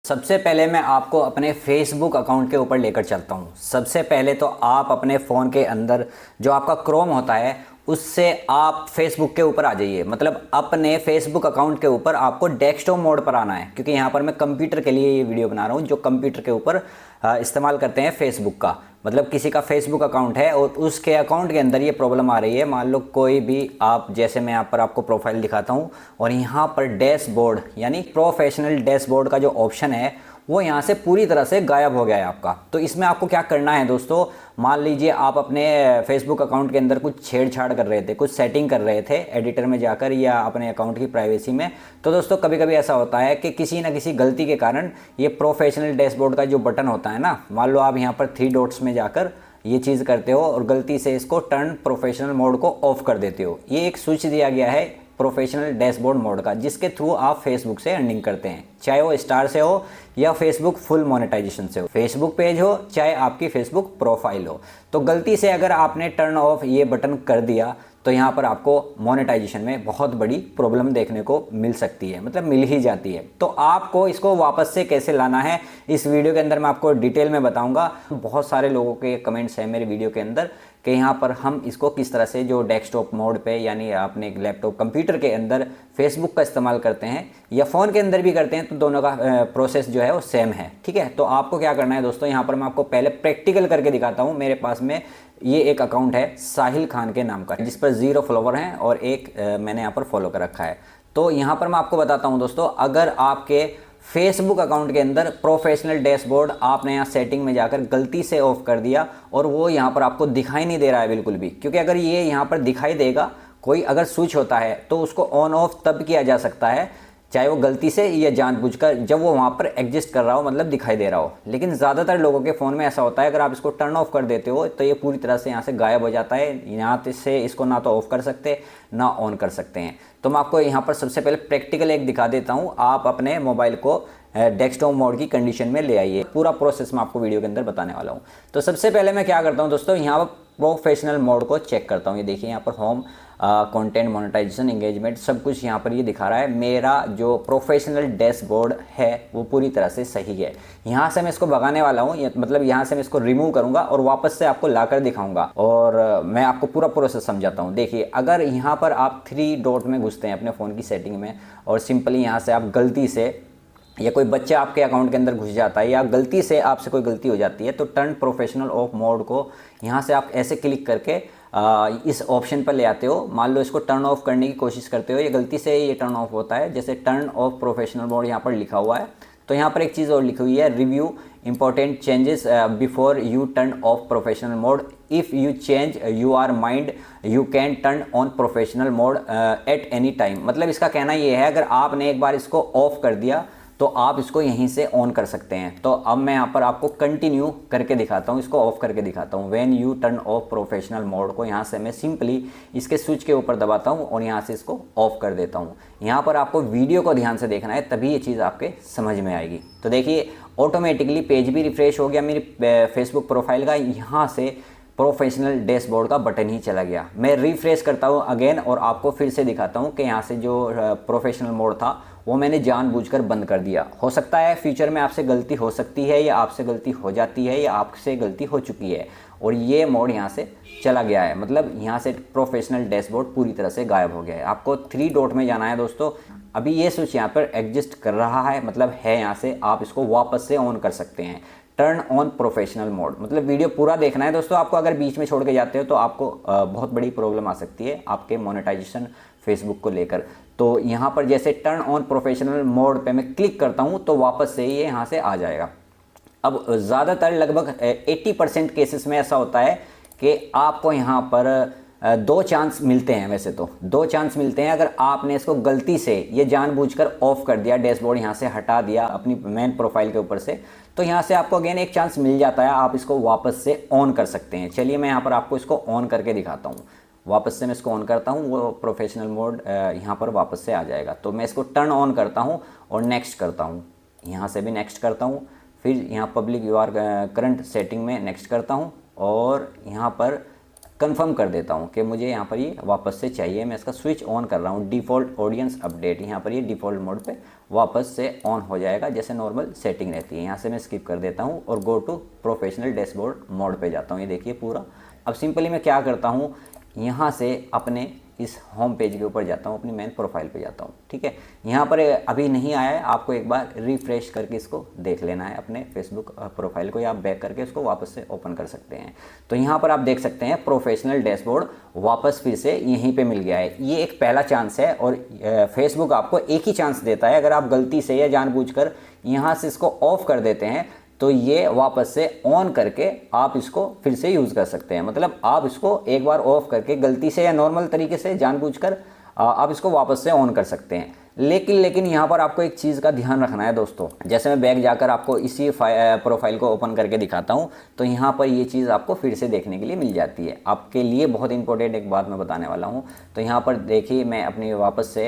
सबसे पहले मैं आपको अपने फेसबुक अकाउंट के ऊपर लेकर चलता हूँ। सबसे पहले तो आप अपने फ़ोन के अंदर जो आपका क्रोम होता है उससे आप फेसबुक के ऊपर आ जाइए। मतलब अपने फेसबुक अकाउंट के ऊपर आपको डेस्कटॉप मोड पर आना है, क्योंकि यहाँ पर मैं कंप्यूटर के लिए ये वीडियो बना रहा हूँ जो कंप्यूटर के ऊपर इस्तेमाल करते हैं फेसबुक का। मतलब किसी का फेसबुक अकाउंट है और उसके अकाउंट के अंदर ये प्रॉब्लम आ रही है। मान लो कोई भी आप, जैसे मैं यहाँ पर आपको प्रोफाइल दिखाता हूँ और यहाँ पर डैशबोर्ड यानी प्रोफेशनल डैशबोर्ड का जो ऑप्शन है वो यहाँ से पूरी तरह से गायब हो गया है आपका। तो इसमें आपको क्या करना है दोस्तों, मान लीजिए आप अपने फेसबुक अकाउंट के अंदर कुछ छेड़छाड़ कर रहे थे, कुछ सेटिंग कर रहे थे एडिटर में जाकर या अपने अकाउंट की प्राइवेसी में। तो दोस्तों कभी कभी ऐसा होता है कि किसी ना किसी गलती के कारण ये प्रोफेशनल डैशबोर्ड का जो बटन होता है ना, मान लो आप यहाँ पर 3 डॉट्स में जाकर ये चीज़ करते हो और गलती से इसको टर्न प्रोफेशनल मोड को ऑफ कर देते हो। ये एक स्विच दिया गया है प्रोफेशनल डैशबोर्ड मोड का, जिसके थ्रू आप फेसबुक से अर्निंग करते हैं, चाहे वो स्टार से हो या फेसबुक फुल मोनेटाइजेशन से हो, फेसबुक पेज हो चाहे आपकी फेसबुक प्रोफाइल हो। तो गलती से अगर आपने टर्न ऑफ ये बटन कर दिया तो यहाँ पर आपको मोनेटाइजेशन में बहुत बड़ी प्रॉब्लम देखने को मिल सकती है, मतलब मिल ही जाती है। तो आपको इसको वापस से कैसे लाना है इस वीडियो के अंदर मैं आपको डिटेल में बताऊंगा। बहुत सारे लोगों के कमेंट्स हैं मेरे वीडियो के अंदर कि यहाँ पर हम इसको किस तरह से जो डेस्कटॉप मोड पे यानी अपने लैपटॉप कंप्यूटर के अंदर फेसबुक का इस्तेमाल करते हैं या फ़ोन के अंदर भी करते हैं, तो दोनों का प्रोसेस जो है वो सेम है। ठीक है, तो आपको क्या करना है दोस्तों, यहाँ पर मैं आपको पहले प्रैक्टिकल करके दिखाता हूँ। मेरे पास में ये एक अकाउंट है साहिल खान के नाम का, जिस पर 0 फॉलोवर हैं और एक मैंने यहाँ पर फॉलो कर रखा है। तो यहाँ पर मैं आपको बताता हूँ दोस्तों, अगर आपके फेसबुक अकाउंट के अंदर प्रोफेशनल डैशबोर्ड आपने यहाँ सेटिंग में जाकर गलती से ऑफ कर दिया और वो यहाँ पर आपको दिखाई नहीं दे रहा है बिल्कुल भी, क्योंकि अगर ये यहाँ पर दिखाई देगा, कोई अगर स्विच होता है तो उसको ऑन ऑफ तब किया जा सकता है चाहे वो गलती से या जानबूझकर, जब वो वहाँ पर एग्जिस्ट कर रहा हो, मतलब दिखाई दे रहा हो। लेकिन ज़्यादातर लोगों के फ़ोन में ऐसा होता है, अगर आप इसको टर्न ऑफ कर देते हो तो ये पूरी तरह से यहाँ से गायब हो जाता है। यहाँ से इसको ना तो ऑफ कर सकते ना ऑन कर सकते हैं। तो मैं आपको यहाँ पर सबसे पहले प्रैक्टिकल एक दिखा देता हूँ। आप अपने मोबाइल को डेस्कटॉप मोड की कंडीशन में ले आइए, पूरा प्रोसेस मैं आपको वीडियो के अंदर बताने वाला हूँ। तो सबसे पहले मैं क्या करता हूँ दोस्तों, यहाँ पर प्रोफेशनल मोड को चेक करता हूँ। ये देखिए यहाँ पर होम, कंटेंट, मोनेटाइजेशन, एंगेजमेंट, सब कुछ यहाँ पर ये दिखा रहा है। मेरा जो प्रोफेशनल डैशबोर्ड है वो पूरी तरह से सही है। यहाँ से मैं इसको भगाने वाला हूँ, मतलब यहाँ से मैं इसको रिमूव करूँगा और वापस से आपको लाकर दिखाऊंगा और मैं आपको पूरा प्रोसेस समझाता हूँ। देखिए, अगर यहाँ पर आप 3 डॉट में घुसते हैं अपने फ़ोन की सेटिंग में और सिंपली यहाँ से आप गलती से, या कोई बच्चा आपके अकाउंट के अंदर घुस जाता है या गलती से आपसे कोई गलती हो जाती है, तो टर्न प्रोफेशनल ऑफ मोड को यहाँ से आप ऐसे क्लिक करके इस ऑप्शन पर ले आते हो। मान लो इसको टर्न ऑफ करने की कोशिश करते हो, ये गलती से ये टर्न ऑफ होता है, जैसे टर्न ऑफ प्रोफेशनल मोड यहाँ पर लिखा हुआ है। तो यहाँ पर एक चीज़ और लिखी हुई है, review important changes before you turn off professional mode, if you change your mind you can turn on professional mode at any time. मतलब इसका कहना ये है, अगर आपने एक बार इसको ऑफ कर दिया तो आप इसको यहीं से ऑन कर सकते हैं। तो अब मैं यहाँ पर आपको कंटिन्यू करके दिखाता हूँ, इसको ऑफ करके दिखाता हूँ। When you turn off professional mode को यहाँ से मैं सिंपली इसके स्विच के ऊपर दबाता हूँ और यहाँ से इसको ऑफ कर देता हूँ। यहाँ पर आपको वीडियो को ध्यान से देखना है, तभी ये चीज़ आपके समझ में आएगी। तो देखिए, ऑटोमेटिकली पेज भी रिफ्रेश हो गया मेरी फेसबुक प्रोफाइल का, यहाँ से प्रोफेशनल डैशबोर्ड का बटन ही चला गया। मैं रिफ्रेश करता हूँ अगेन और आपको फिर से दिखाता हूँ कि यहाँ से जो प्रोफेशनल मोड था वो मैंने जानबूझकर बंद कर दिया। हो सकता है फ्यूचर में आपसे गलती हो सकती है या आपसे गलती हो जाती है या आपसे गलती हो चुकी है और ये मोड यहाँ से चला गया है, मतलब यहाँ से प्रोफेशनल डैशबोर्ड पूरी तरह से गायब हो गया है। आपको 3 डॉट में जाना है दोस्तों। अभी ये स्विच यहाँ पर एग्जिस्ट कर रहा है, मतलब है, यहाँ से आप इसको वापस से ऑन कर सकते हैं। टर्न ऑन प्रोफेशनल मोड, मतलब वीडियो पूरा देखना है दोस्तों आपको। अगर बीच में छोड़ के जाते हो तो आपको बहुत बड़ी प्रॉब्लम आ सकती है आपके मोनेटाइजेशन फेसबुक को लेकर। तो यहाँ पर जैसे टर्न ऑन प्रोफेशनल मोड पे मैं क्लिक करता हूँ तो वापस से ये यहाँ से आ जाएगा। अब ज़्यादातर लगभग 80% केसेस में ऐसा होता है कि आपको यहाँ पर 2 चांस मिलते हैं। वैसे तो 2 चांस मिलते हैं। अगर आपने इसको गलती से ये जानबूझकर ऑफ कर दिया, डैशबोर्ड यहाँ से हटा दिया अपनी मेन प्रोफाइल के ऊपर से, तो यहाँ से आपको अगेन एक चांस मिल जाता है, आप इसको वापस से ऑन कर सकते हैं। चलिए मैं यहाँ पर आपको इसको ऑन करके दिखाता हूँ। वापस से मैं इसको ऑन करता हूँ, वो प्रोफेशनल मोड यहाँ पर वापस से आ जाएगा। तो मैं इसको टर्न ऑन करता हूँ और नेक्स्ट करता हूँ, यहाँ से भी नेक्स्ट करता हूँ, फिर यहाँ पब्लिक यूआर करंट सेटिंग में नेक्स्ट करता हूँ और यहाँ पर कंफर्म कर देता हूँ कि मुझे यहाँ पर ये वापस से चाहिए। मैं इसका स्विच ऑन कर रहा हूँ, डिफ़ॉल्ट ऑडियंस अपडेट, यहाँ पर ये डिफ़ॉल्ट मोड पे वापस से ऑन हो जाएगा जैसे नॉर्मल सेटिंग रहती है। यहाँ से मैं स्किप कर देता हूँ और go to professional dashboard mode पे जाता हूँ। ये देखिए पूरा। अब सिंपली मैं क्या करता हूँ, यहाँ से अपने इस होम पेज के ऊपर जाता हूँ, अपनी मेन प्रोफाइल पे जाता हूँ। ठीक है, यहाँ पर अभी नहीं आया है, आपको एक बार रिफ़्रेश करके इसको देख लेना है अपने फेसबुक प्रोफाइल को, या आप बैक करके इसको वापस से ओपन कर सकते हैं। तो यहाँ पर आप देख सकते हैं प्रोफेशनल डैशबोर्ड वापस फिर से यहीं पे मिल गया है। ये एक पहला चांस है और फेसबुक आपको एक ही चांस देता है। अगर आप गलती से या जानबूझकर यहाँ से इसको ऑफ कर देते हैं तो ये वापस से ऑन करके आप इसको फिर से यूज़ कर सकते हैं। मतलब आप इसको एक बार ऑफ करके गलती से या नॉर्मल तरीके से जानबूझकर आप इसको वापस से ऑन कर सकते हैं। लेकिन यहाँ पर आपको एक चीज़ का ध्यान रखना है दोस्तों। जैसे मैं बैक जाकर आपको इसी प्रोफाइल को ओपन करके दिखाता हूँ तो यहाँ पर ये चीज़ आपको फिर से देखने के लिए मिल जाती है। आपके लिए बहुत इंपॉर्टेंट एक बात मैं बताने वाला हूँ। तो यहाँ पर देखिए, मैं अपनी वापस से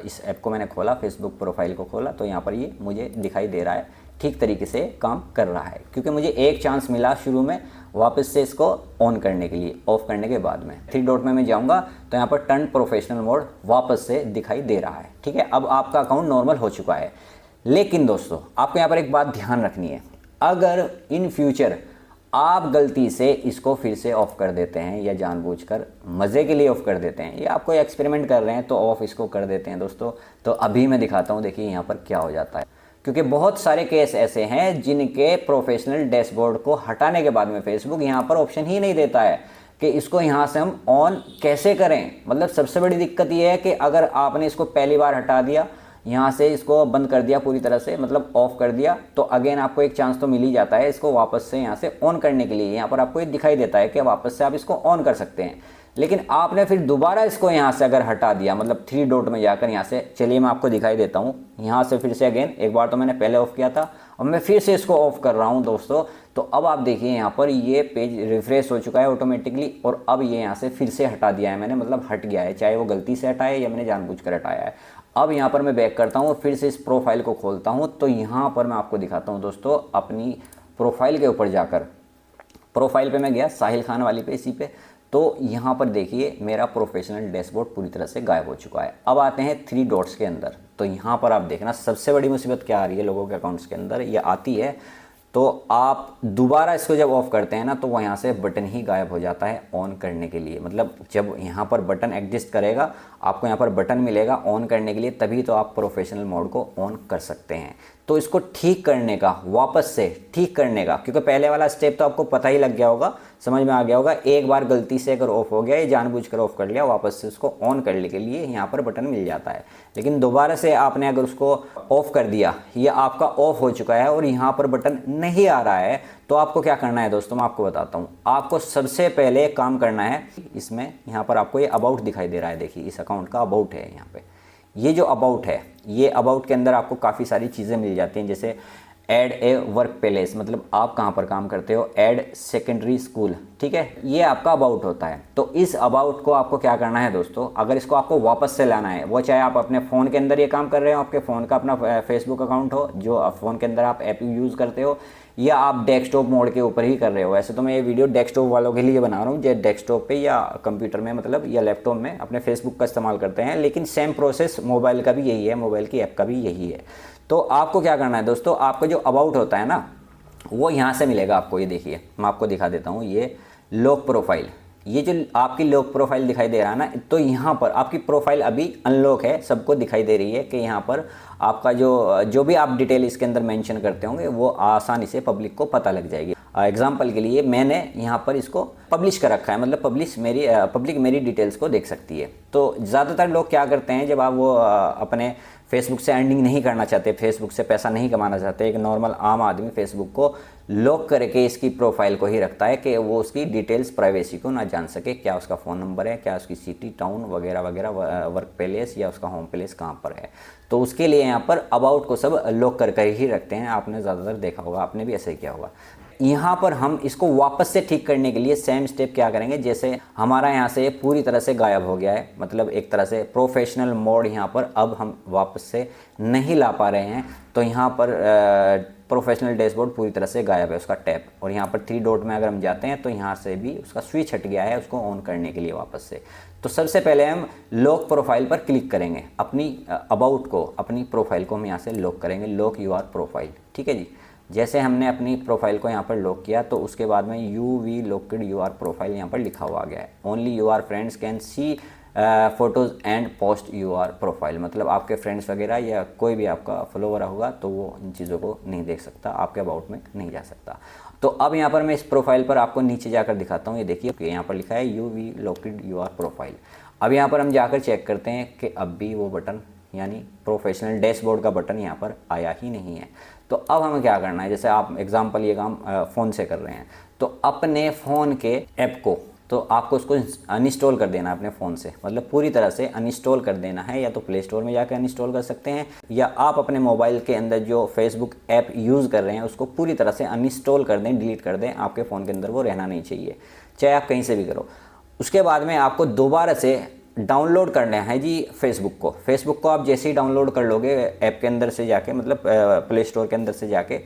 इस ऐप को मैंने खोला, फेसबुक प्रोफाइल को खोला, तो यहाँ पर ये मुझे दिखाई दे रहा है ठीक तरीके से काम कर रहा है, क्योंकि मुझे एक चांस मिला शुरू में वापस से इसको ऑन करने के लिए। ऑफ करने के बाद में 3 डॉट में मैं जाऊंगा तो यहाँ पर टर्न प्रोफेशनल मोड वापस से दिखाई दे रहा है। ठीक है, अब आपका अकाउंट नॉर्मल हो चुका है। लेकिन दोस्तों आपको यहाँ पर एक बात ध्यान रखनी है, अगर इन फ्यूचर आप गलती से इसको फिर से ऑफ कर देते हैं या जानबूझकर मज़े के लिए ऑफ कर देते हैं, या आप कोई एक्सपेरिमेंट कर रहे हैं तो ऑफ इसको कर देते हैं दोस्तों, तो अभी मैं दिखाता हूँ, देखिए यहाँ पर क्या हो जाता है। क्योंकि बहुत सारे केस ऐसे हैं जिनके प्रोफेशनल डैशबोर्ड को हटाने के बाद में फेसबुक यहाँ पर ऑप्शन ही नहीं देता है कि इसको यहाँ से हम ऑन कैसे करें। मतलब सबसे बड़ी दिक्कत ये है कि अगर आपने इसको पहली बार हटा दिया, यहाँ से इसको बंद कर दिया पूरी तरह से, मतलब ऑफ कर दिया, तो अगेन आपको एक चांस तो मिल ही जाता है इसको वापस से यहाँ से ऑन करने के लिए। यहाँ पर आपको ये दिखाई देता है कि वापस से आप इसको ऑन कर सकते हैं। लेकिन आपने फिर दोबारा इसको यहाँ से अगर हटा दिया, मतलब 3 डॉट में जाकर यहाँ से, चलिए मैं आपको दिखाई देता हूँ, यहाँ से फिर से अगेन, एक बार तो मैंने पहले ऑफ किया था और मैं फिर से इसको ऑफ कर रहा हूँ दोस्तों। तो अब आप देखिए यहाँ पर ये पेज रिफ्रेश हो चुका है ऑटोमेटिकली, और अब ये यहाँ से फिर से हटा दिया है मैंने, मतलब हट गया है, चाहे वो गलती से हटाया या मैंने जानबूझकर हटाया है। अब यहाँ पर मैं बैक करता हूँ, फिर से इस प्रोफाइल को खोलता हूँ, तो यहाँ पर मैं आपको दिखाता हूँ दोस्तों, अपनी प्रोफाइल के ऊपर जाकर, प्रोफाइल पे मैं गया साहिल खान वाली पे, इसी पे, तो यहाँ पर देखिए मेरा प्रोफेशनल डैशबोर्ड पूरी तरह से गायब हो चुका है। अब आते हैं 3 डॉट्स के अंदर, तो यहाँ पर आप देखना सबसे बड़ी मुसीबत क्या आ रही है लोगों के अकाउंट्स के अंदर, ये आती है। तो आप दोबारा इसको जब ऑफ करते हैं ना, तो वो यहाँ से बटन ही गायब हो जाता है ऑन करने के लिए। मतलब जब यहाँ पर बटन एग्जिस्ट करेगा, आपको यहाँ पर बटन मिलेगा ऑन करने के लिए, तभी तो आप प्रोफेशनल मोड को ऑन कर सकते हैं। तो इसको ठीक करने का, वापस से ठीक करने का, क्योंकि पहले वाला स्टेप तो आपको पता ही लग गया होगा, समझ में आ गया होगा। एक बार गलती से अगर ऑफ हो गया, ये जानबूझकर ऑफ कर लिया, वापस से उसको ऑन करने के लिए यहाँ पर बटन मिल जाता है। लेकिन दोबारा से आपने अगर उसको ऑफ कर दिया, ये आपका ऑफ हो चुका है और यहाँ पर बटन नहीं आ रहा है, तो आपको क्या करना है दोस्तों, मैं आपको बताता हूँ। आपको सबसे पहले काम करना है, इसमें यहाँ पर आपको ये अबाउट दिखाई दे रहा है, देखिए इस अकाउंट का अबाउट है यहाँ पे। ये जो अबाउट है, ये अबाउट के अंदर आपको काफ़ी सारी चीज़ें मिल जाती हैं, जैसे ऐड ए वर्क प्लेस, मतलब आप कहाँ पर काम करते हो, ऐड सेकेंडरी स्कूल, ठीक है, ये आपका अबाउट होता है। तो इस अबाउट को आपको क्या करना है दोस्तों, अगर इसको आपको वापस से लाना है, वो चाहे आप अपने फ़ोन के अंदर ये काम कर रहे हो, आपके फ़ोन का अपना फेसबुक अकाउंट हो जो फ़ोन के अंदर आप ऐप यूज़ करते हो, या आप डेस्कटॉप मोड के ऊपर ही कर रहे हो। वैसे तो मैं ये वीडियो डेस्कटॉप वालों के लिए बना रहा हूँ जो डेस्कटॉप पे या कंप्यूटर में, मतलब या लैपटॉप में अपने फेसबुक का इस्तेमाल करते हैं, लेकिन सेम प्रोसेस मोबाइल का भी यही है, मोबाइल की ऐप का भी यही है। तो आपको क्या करना है दोस्तों, आपका जो अबाउट होता है ना, वो यहाँ से मिलेगा आपको। ये देखिए मैं आपको दिखा देता हूँ, ये लॉक प्रोफाइल, ये जो आपकी लॉक प्रोफाइल दिखाई दे रहा है ना, तो यहाँ पर आपकी प्रोफाइल अभी अनलॉक है, सबको दिखाई दे रही है कि यहाँ पर आपका जो भी आप डिटेल इसके अंदर मेंशन करते होंगे वो आसानी से पब्लिक को पता लग जाएगी। एग्जांपल के लिए मैंने यहाँ पर इसको पब्लिश कर रखा है, मतलब पब्लिक मेरी डिटेल्स को देख सकती है। तो ज़्यादातर लोग क्या करते हैं, जब आप वो अपने फेसबुक से अर्निंग नहीं करना चाहते, फेसबुक से पैसा नहीं कमाना चाहते, एक नॉर्मल आम आदमी फेसबुक को लॉक करके इसकी प्रोफाइल को ही रखता है कि वो उसकी डिटेल्स प्राइवेसी को ना जान सके, क्या उसका फ़ोन नंबर है, क्या उसकी सिटी, टाउन वगैरह वगैरह, वर्क प्लेस या उसका होम प्लेस कहाँ पर है। तो उसके लिए यहाँ पर अबाउट को सब लॉक कर ही रखते हैं। आपने ज़्यादातर देखा होगा, आपने भी ऐसे ही किया होगा। यहाँ पर हम इसको वापस से ठीक करने के लिए सेम स्टेप क्या करेंगे, जैसे हमारा यहाँ से पूरी तरह से गायब हो गया है, मतलब एक तरह से प्रोफेशनल मोड यहाँ पर अब हम वापस से नहीं ला पा रहे हैं, तो यहाँ पर प्रोफेशनल डैशबोर्ड पूरी तरह से गायब है उसका टैब। और यहाँ पर 3 डॉट में अगर हम जाते हैं तो यहाँ से भी उसका स्विच हट गया है उसको ऑन करने के लिए वापस से। तो सबसे पहले हम लॉक प्रोफाइल पर क्लिक करेंगे, अपनी अबाउट को, अपनी प्रोफाइल को हम यहाँ से लॉक करेंगे, लॉक यूर प्रोफाइल। ठीक है जी। जैसे हमने अपनी प्रोफाइल को यहाँ पर लॉक किया तो उसके बाद में you've locked your profile यहाँ पर लिखा हुआ गया है। Only your friends can see photos and post your profile, मतलब आपके फ्रेंड्स वगैरह या कोई भी आपका फॉलोवर होगा तो वो इन चीज़ों को नहीं देख सकता, आपके अबाउट में नहीं जा सकता। तो अब यहाँ पर मैं इस प्रोफाइल पर आपको नीचे जाकर दिखाता हूँ। ये देखिए यहाँ पर लिखा है you've locked your profile. अब यहाँ पर हम जाकर चेक करते हैं कि अब भी वो बटन यानी प्रोफेशनल डैशबोर्ड का बटन यहाँ पर आया ही नहीं है। तो अब हमें क्या करना है, जैसे आप एग्जांपल ये काम फ़ोन से कर रहे हैं तो अपने फ़ोन के ऐप को तो आपको उसको अनइंस्टॉल कर देना है अपने फ़ोन से, मतलब पूरी तरह से अनइंस्टॉल कर देना है। या तो प्ले स्टोर में जाकर अनइंस्टॉल कर सकते हैं या आप अपने मोबाइल के अंदर जो फेसबुक ऐप यूज़ कर रहे हैं उसको पूरी तरह से अनइंस्टॉल कर दें, डिलीट कर दें। आपके फ़ोन के अंदर वो रहना नहीं चाहिए, चाहे आप कहीं से भी करो। उसके बाद में आपको दोबारा से डाउनलोड करना है जी फेसबुक को आप जैसे ही डाउनलोड कर लोगे ऐप के अंदर से जाके, मतलब प्ले स्टोर के अंदर से जाके,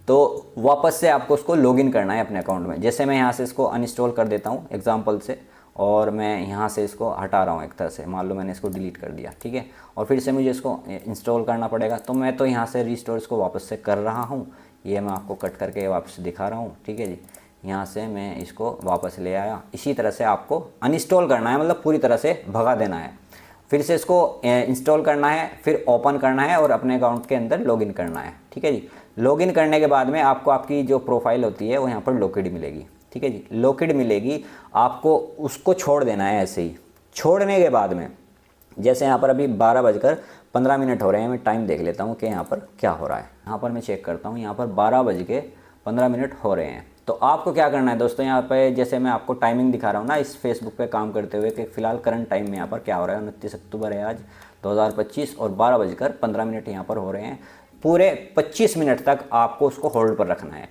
तो वापस से आपको उसको लॉगिन करना है अपने अकाउंट में। जैसे मैं यहाँ से इसको अनइंस्टॉल कर देता हूँ एग्जांपल से, और मैं यहाँ से इसको हटा रहा हूँ एक तरह से, मान लो मैंने इसको डिलीट कर दिया, ठीक है, और फिर से मुझे इसको इंस्टॉल करना पड़ेगा। तो मैं तो यहाँ से रीस्टोर इसको वापस से कर रहा हूँ, ये मैं आपको कट करके वापस दिखा रहा हूँ, ठीक है जी। यहाँ से मैं इसको वापस ले आया। इसी तरह से आपको अनइंस्टॉल करना है, मतलब पूरी तरह से भगा देना है, फिर से इसको इंस्टॉल करना है, फिर ओपन करना है और अपने अकाउंट के अंदर लॉगिन करना है, ठीक है जी। लॉगिन करने के बाद में आपको आपकी जो प्रोफाइल होती है वो यहाँ पर लॉक्ड मिलेगी, ठीक है जी। लॉक्ड मिलेगी, आपको उसको छोड़ देना है ऐसे ही। छोड़ने के बाद में जैसे यहाँ पर अभी 12:15 हो रहे हैं, मैं टाइम देख लेता हूँ कि यहाँ पर क्या हो रहा है। यहाँ पर मैं चेक करता हूँ, यहाँ पर 12:15 हो रहे हैं। तो आपको क्या करना है दोस्तों, यहाँ पे जैसे मैं आपको टाइमिंग दिखा रहा हूँ ना इस फेसबुक पे काम करते हुए कि फ़िलहाल करंट टाइम में यहाँ पर क्या हो रहा है, 29 अक्टूबर है आज 2025 और 12:15 यहाँ पर हो रहे हैं। पूरे 25 मिनट तक आपको उसको होल्ड पर रखना है।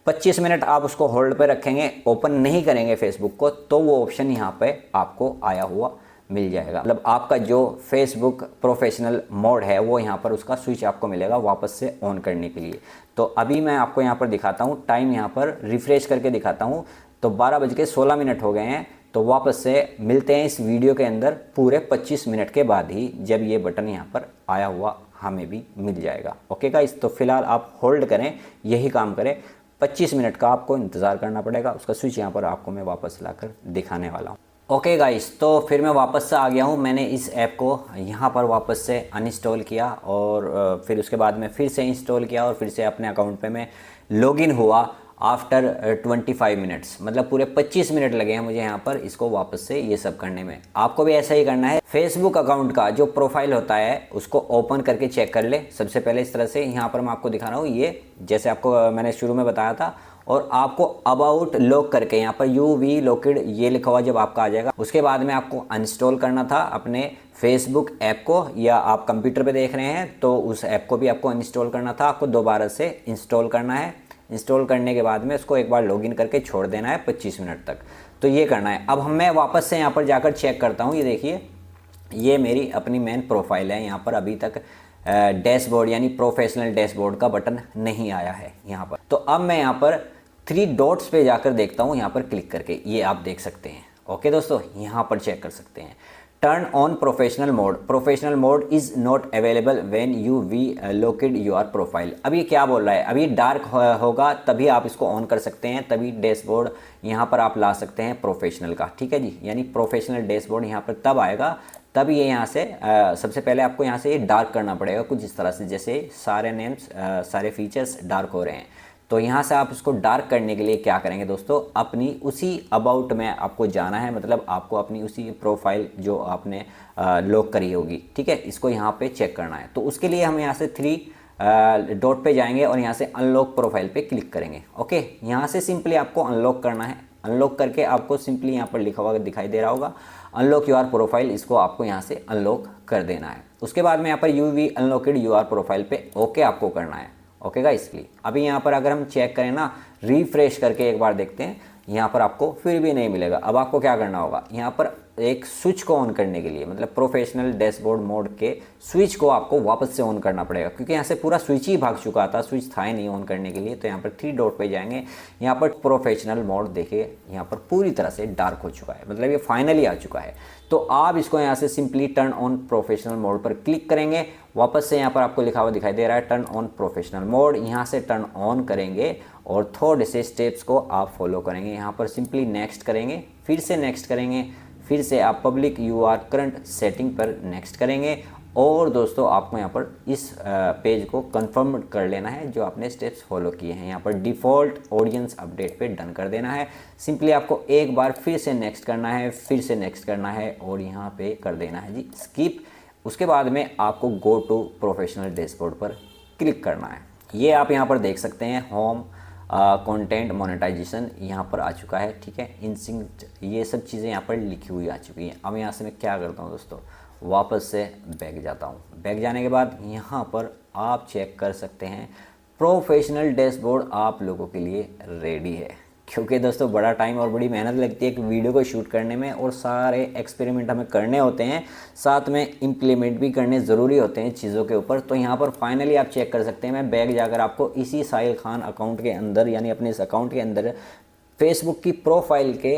25 मिनट आप उसको होल्ड पर रखेंगे, ओपन नहीं करेंगे फेसबुक को, तो वो ऑप्शन यहाँ पे आपको आया हुआ मिल जाएगा। मतलब आपका जो फेसबुक प्रोफेशनल मोड है वो यहाँ पर उसका स्विच आपको मिलेगा वापस से ऑन करने के लिए। तो अभी मैं आपको यहाँ पर दिखाता हूँ, टाइम यहाँ पर रिफ्रेश करके दिखाता हूँ। तो 12:16 हो गए हैं। तो वापस से मिलते हैं इस वीडियो के अंदर पूरे 25 मिनट के बाद ही, जब ये बटन यहाँ पर आया हुआ हमें भी मिल जाएगा। ओके गाइस, तो फिलहाल आप होल्ड करें, यही काम करें। 25 मिनट का आपको इंतज़ार करना पड़ेगा, उसका स्विच यहाँ पर आपको मैं वापस लाकर दिखाने वाला हूँ। ओके गाइस, तो फिर मैं वापस से आ गया हूँ। मैंने इस ऐप को यहाँ पर वापस से अनइंस्टॉल किया और फिर उसके बाद में फिर से इंस्टॉल किया और फिर से अपने अकाउंट पे मैं लॉगिन हुआ आफ्टर 25 मिनट्स। मतलब पूरे 25 मिनट लगे हैं मुझे यहाँ पर इसको वापस से ये सब करने में। आपको भी ऐसा ही करना है। फेसबुक अकाउंट का जो प्रोफाइल होता है उसको ओपन करके चेक कर ले। सबसे पहले इस तरह से यहाँ पर मैं आपको दिखा रहा हूँ, ये जैसे आपको मैंने शुरू में बताया था, और आपको अबाउट लॉक करके यहाँ पर यू वी लॉक्ड ये लिखा हुआ जब आपका आ जाएगा, उसके बाद में आपको अनइंस्टॉल करना था अपने फेसबुक ऐप को, या आप कंप्यूटर पे देख रहे हैं तो उस ऐप को भी आपको अनइंस्टॉल करना था। आपको दोबारा से इंस्टॉल करना है। इंस्टॉल करने के बाद में उसको एक बार लॉगिन करके छोड़ देना है 25 मिनट तक। तो ये करना है। अब मैं वापस से यहाँ पर जाकर चेक करता हूँ। ये देखिए, ये मेरी अपनी मेन प्रोफाइल है। यहाँ पर अभी तक डैशबोर्ड यानी प्रोफेशनल डैशबोर्ड का बटन नहीं आया है यहाँ पर। तो अब मैं यहाँ पर 3 डॉट्स पे जाकर देखता हूँ, यहाँ पर क्लिक करके, ये आप देख सकते हैं। ओके दोस्तों, यहाँ पर चेक कर सकते हैं। Turn on professional mode, professional mode is not available when you've locked your profile. अब ये क्या बोल रहा है, अभी डार्क होगा तभी आप इसको ऑन कर सकते हैं, तभी डैशबोर्ड यहाँ पर आप ला सकते हैं प्रोफेशनल का। ठीक है जी, यानी प्रोफेशनल डैशबोर्ड यहाँ पर तब आएगा तब ये यहाँ से सबसे पहले आपको यहाँ से ये डार्क करना पड़ेगा कुछ इस तरह से, जैसे सारे नेम्स सारे फीचर्स डार्क हो रहे हैं। तो यहाँ से आप इसको डार्क करने के लिए क्या करेंगे दोस्तों, अपनी उसी अबाउट में आपको जाना है। मतलब आपको अपनी उसी प्रोफाइल जो आपने लॉक करी होगी, ठीक है, इसको यहाँ पे चेक करना है। तो उसके लिए हम यहाँ से 3 डॉट पे जाएंगे और यहाँ से अनलॉक प्रोफाइल पे क्लिक करेंगे। ओके, यहाँ से सिंपली आपको अनलॉक करना है। अनलॉक करके आपको सिंपली यहाँ पर लिखा हुआ दिखाई दे रहा होगा अनलॉक योर प्रोफाइल, इसको आपको यहाँ से अनलॉक कर देना है। उसके बाद में यहाँ पर you've unlocked your profile पे ओके आपको करना है। ओके गाइस, इसलिए अभी यहाँ पर अगर हम चेक करें ना, रिफ्रेश करके एक बार देखते हैं, यहाँ पर आपको फिर भी नहीं मिलेगा। अब आपको क्या करना होगा, यहाँ पर एक स्विच को ऑन करने के लिए, मतलब प्रोफेशनल डैशबोर्ड मोड के स्विच को आपको वापस से ऑन करना पड़ेगा, क्योंकि यहाँ से पूरा स्विच ही भाग चुका था, स्विच था ही नहीं ऑन करने के लिए। तो यहाँ पर 3 डॉट पे जाएंगे, यहाँ पर प्रोफेशनल मोड देखिए यहाँ पर पूरी तरह से डार्क हो चुका है, मतलब ये फाइनली आ चुका है। तो आप इसको यहाँ से simply turn on professional mode पर क्लिक करेंगे, वापस से यहाँ पर आपको लिखा हुआ दिखाई दे रहा है टर्न ऑन प्रोफेशनल मोड, यहाँ से टर्न ऑन करेंगे और थोड़े से स्टेप्स को आप फॉलो करेंगे। यहाँ पर सिंपली नेक्स्ट करेंगे, फिर से नेक्स्ट करेंगे, फिर से आप पब्लिक यूआर करंट सेटिंग पर नेक्स्ट करेंगे। और दोस्तों आपको यहाँ पर इस पेज को कंफर्म कर लेना है जो आपने स्टेप्स फॉलो किए हैं। यहाँ पर डिफ़ॉल्ट ऑडियंस अपडेट पे डन कर देना है। सिंपली आपको एक बार फिर से नेक्स्ट करना है, फिर से नेक्स्ट करना है और यहाँ पे कर देना है जी स्किप। उसके बाद में आपको गो टू प्रोफेशनल डैशबोर्ड पर क्लिक करना है। ये आप यहाँ पर देख सकते हैं होम कंटेंट मोनेटाइजेशन यहाँ पर आ चुका है, ठीक है। इंसिंक्ट ये सब चीज़ें यहाँ पर लिखी हुई आ चुकी हैं। अब यहाँ से मैं क्या करता हूँ दोस्तों, वापस से बैक जाता हूँ। बैक जाने के बाद यहाँ पर आप चेक कर सकते हैं प्रोफेशनल डैशबोर्ड आप लोगों के लिए रेडी है। क्योंकि दोस्तों बड़ा टाइम और बड़ी मेहनत लगती है एक वीडियो को शूट करने में, और सारे एक्सपेरिमेंट हमें करने होते हैं, साथ में इम्प्लीमेंट भी करने ज़रूरी होते हैं चीज़ों के ऊपर। तो यहाँ पर फाइनली आप चेक कर सकते हैं। मैं बैक जाकर आपको इसी साहिल खान अकाउंट के अंदर, यानी अपने इस अकाउंट के अंदर फेसबुक की प्रोफाइल के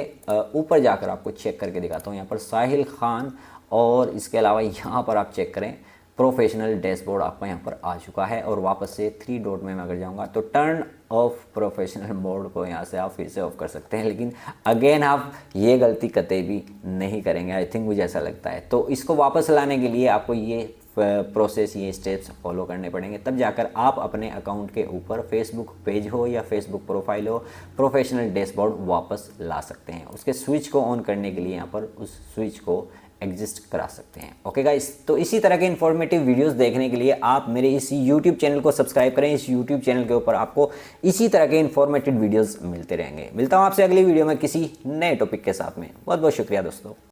ऊपर जाकर आपको चेक करके दिखाता हूँ। यहाँ पर साहिल खान, और इसके अलावा यहाँ पर आप चेक करें प्रोफेशनल डैशबोर्ड आपका यहाँ पर आ चुका है। और वापस से 3 डॉट में मैं अगर जाऊँगा तो टर्न ऑफ प्रोफेशनल मोड को यहाँ से आप फिर से ऑफ कर सकते हैं, लेकिन अगेन आप ये गलती कतई भी नहीं करेंगे, आई थिंक मुझे ऐसा लगता है। तो इसको वापस लाने के लिए आपको ये प्रोसेस, ये स्टेप्स फॉलो करने पड़ेंगे, तब जाकर आप अपने अकाउंट के ऊपर फेसबुक पेज हो या फेसबुक प्रोफाइल हो, प्रोफेशनल डैशबोर्ड वापस ला सकते हैं। उसके स्विच को ऑन करने के लिए यहाँ पर उस स्विच को एग्जिस्ट करा सकते हैं। ओके गाइस, तो इसी तरह के इन्फॉर्मेटिव वीडियोस देखने के लिए आप मेरे इस यूट्यूब चैनल को सब्सक्राइब करें। इस यूट्यूब चैनल के ऊपर आपको इसी तरह के इन्फॉर्मेटिव वीडियोस मिलते रहेंगे। मिलता हूं आपसे अगली वीडियो में किसी नए टॉपिक के साथ में। बहुत बहुत शुक्रिया दोस्तों।